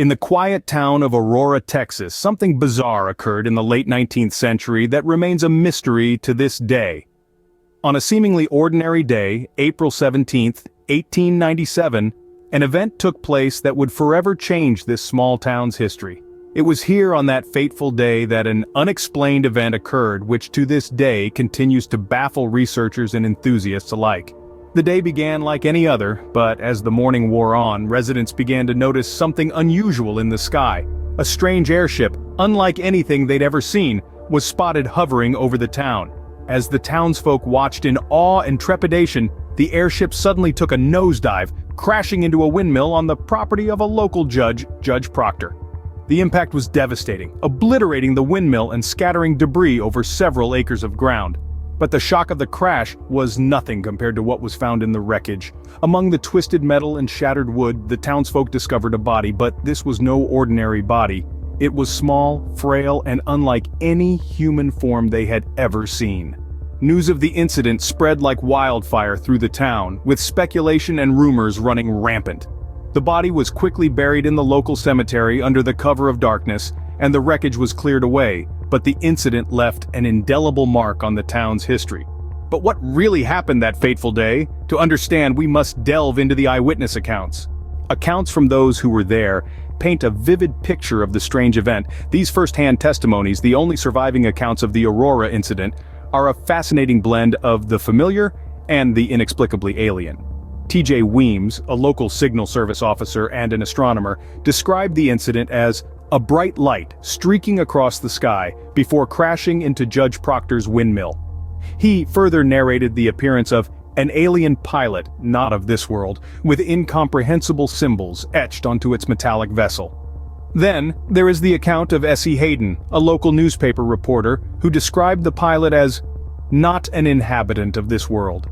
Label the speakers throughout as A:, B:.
A: In the quiet town of Aurora, Texas, something bizarre occurred in the late 19th century that remains a mystery to this day. On a seemingly ordinary day, April 17, 1897, an event took place that would forever change this small town's history. It was here on that fateful day that an unexplained event occurred which to this day continues to baffle researchers and enthusiasts alike. The day began like any other, but as the morning wore on, residents began to notice something unusual in the sky. A strange airship, unlike anything they'd ever seen, was spotted hovering over the town. As the townsfolk watched in awe and trepidation, the airship suddenly took a nosedive, crashing into a windmill on the property of a local judge, Judge Proctor. The impact was devastating, obliterating the windmill and scattering debris over several acres of ground. But the shock of the crash was nothing compared to what was found in the wreckage. Among the twisted metal and shattered wood, the townsfolk discovered a body, but this was no ordinary body. It was small, frail, and unlike any human form they had ever seen. News of the incident spread like wildfire through the town, with speculation and rumors running rampant. The body was quickly buried in the local cemetery under the cover of darkness, and the wreckage was cleared away, but the incident left an indelible mark on the town's history. But what really happened that fateful day? To understand, we must delve into the eyewitness accounts. Accounts from those who were there paint a vivid picture of the strange event. These first-hand testimonies, the only surviving accounts of the Aurora incident, are a fascinating blend of the familiar and the inexplicably alien. T.J. Weems, a local signal service officer and an astronomer, described the incident as a bright light streaking across the sky before crashing into Judge Proctor's windmill. He further narrated the appearance of an alien pilot, not of this world, with incomprehensible symbols etched onto its metallic vessel. Then, there is the account of S.E. Hayden, a local newspaper reporter, who described the pilot as not an inhabitant of this world.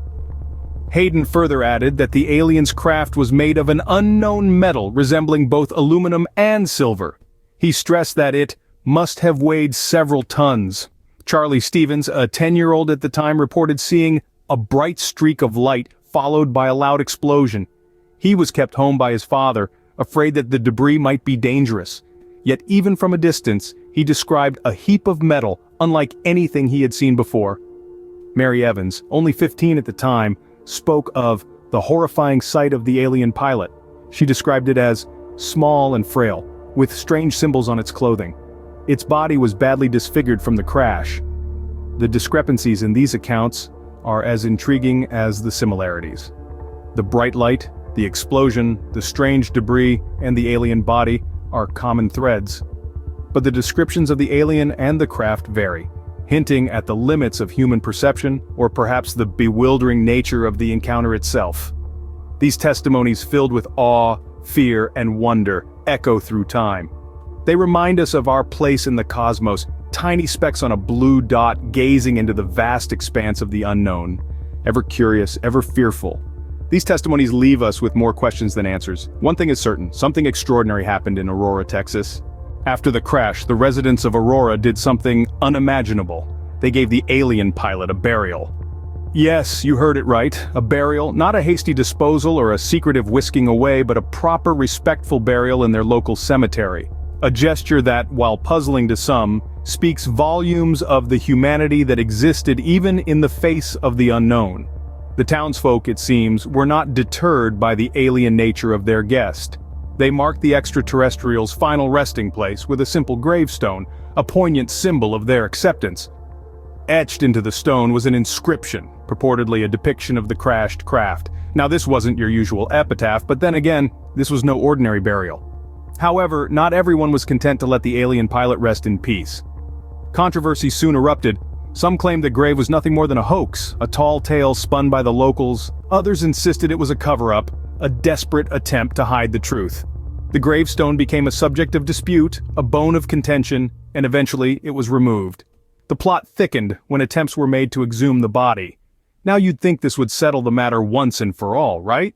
A: Hayden further added that the alien's craft was made of an unknown metal resembling both aluminum and silver. He stressed that it must have weighed several tons. Charlie Stevens, a 10-year-old at the time, reported seeing a bright streak of light followed by a loud explosion. He was kept home by his father, afraid that the debris might be dangerous. Yet even from a distance, he described a heap of metal unlike anything he had seen before. Mary Evans, only 15 at the time, spoke of the horrifying sight of the alien pilot. She described it as small and frail, with strange symbols on its clothing. Its body was badly disfigured from the crash. The discrepancies in these accounts are as intriguing as the similarities. The bright light, the explosion, the strange debris, and the alien body are common threads. But the descriptions of the alien and the craft vary, hinting at the limits of human perception or perhaps the bewildering nature of the encounter itself. These testimonies, filled with awe, fear, and wonder, echo through time. They remind us of our place in the cosmos, tiny specks on a blue dot gazing into the vast expanse of the unknown, ever curious, ever fearful. These testimonies leave us with more questions than answers. One thing is certain, something extraordinary happened in Aurora, Texas. After the crash, the residents of Aurora did something unimaginable. They gave the alien pilot a burial. Yes, you heard it right, a burial, not a hasty disposal or a secretive whisking away, but a proper, respectful burial in their local cemetery. A gesture that, while puzzling to some, speaks volumes of the humanity that existed even in the face of the unknown. The townsfolk, it seems, were not deterred by the alien nature of their guest. They marked the extraterrestrial's final resting place with a simple gravestone, a poignant symbol of their acceptance. Etched into the stone was an inscription, purportedly a depiction of the crashed craft. Now this wasn't your usual epitaph, but then again, this was no ordinary burial. However, not everyone was content to let the alien pilot rest in peace. Controversy soon erupted. Some claimed the grave was nothing more than a hoax, a tall tale spun by the locals. Others insisted it was a cover-up, a desperate attempt to hide the truth. The gravestone became a subject of dispute, a bone of contention, and eventually it was removed. The plot thickened when attempts were made to exhume the body. Now you'd think this would settle the matter once and for all, right?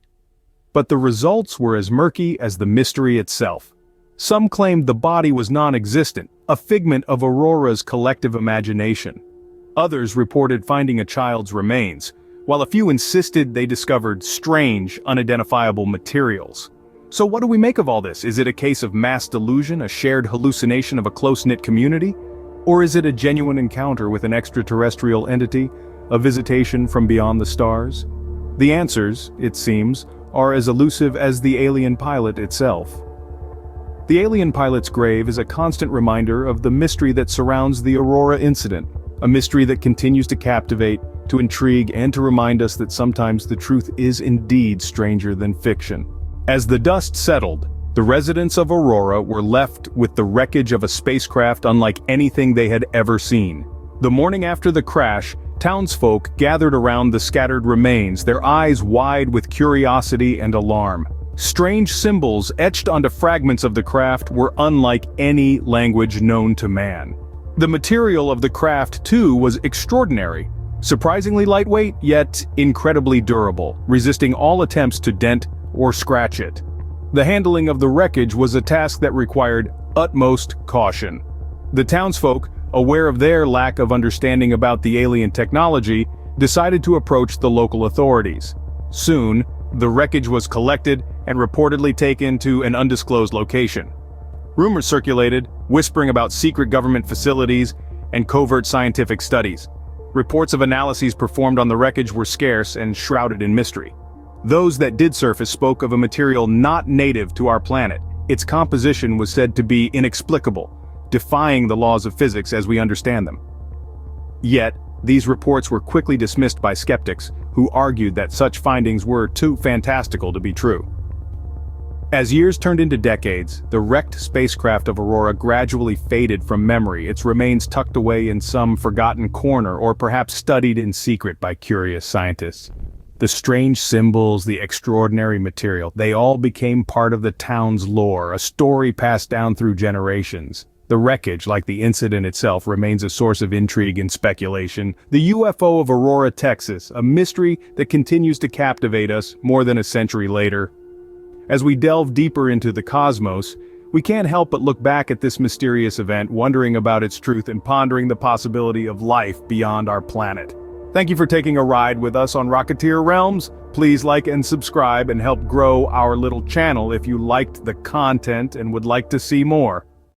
A: But the results were as murky as the mystery itself. Some claimed the body was non-existent, a figment of Aurora's collective imagination. Others reported finding a child's remains, while a few insisted they discovered strange, unidentifiable materials. So what do we make of all this? Is it a case of mass delusion, a shared hallucination of a close-knit community? Or is it a genuine encounter with an extraterrestrial entity, a visitation from beyond the stars? The answers, it seems, are as elusive as the alien pilot itself. The alien pilot's grave is a constant reminder of the mystery that surrounds the Aurora incident, a mystery that continues to captivate, to intrigue, and to remind us that sometimes the truth is indeed stranger than fiction. As the dust settled, the residents of Aurora were left with the wreckage of a spacecraft unlike anything they had ever seen. The morning after the crash, townsfolk gathered around the scattered remains, their eyes wide with curiosity and alarm. Strange symbols etched onto fragments of the craft were unlike any language known to man. The material of the craft, too, was extraordinary. Surprisingly lightweight, yet incredibly durable, resisting all attempts to dent or scratch it. The handling of the wreckage was a task that required utmost caution. The townsfolk, aware of their lack of understanding about the alien technology, decided to approach the local authorities. Soon, the wreckage was collected and reportedly taken to an undisclosed location. Rumors circulated, whispering about secret government facilities and covert scientific studies. Reports of analyses performed on the wreckage were scarce and shrouded in mystery. Those that did surface spoke of a material not native to our planet. Its composition was said to be inexplicable, defying the laws of physics as we understand them. Yet, these reports were quickly dismissed by skeptics, who argued that such findings were too fantastical to be true. As years turned into decades, the wrecked spacecraft of Aurora gradually faded from memory, its remains tucked away in some forgotten corner or perhaps studied in secret by curious scientists. The strange symbols, the extraordinary material, they all became part of the town's lore, a story passed down through generations. The wreckage, like the incident itself, remains a source of intrigue and speculation. The UFO of Aurora, Texas, a mystery that continues to captivate us more than a century later. As we delve deeper into the cosmos, we can't help but look back at this mysterious event, wondering about its truth and pondering the possibility of life beyond our planet. Thank you for taking a ride with us on Rocketeer Realms. Please like and subscribe and help grow our little channel if you liked the content and would like to see more.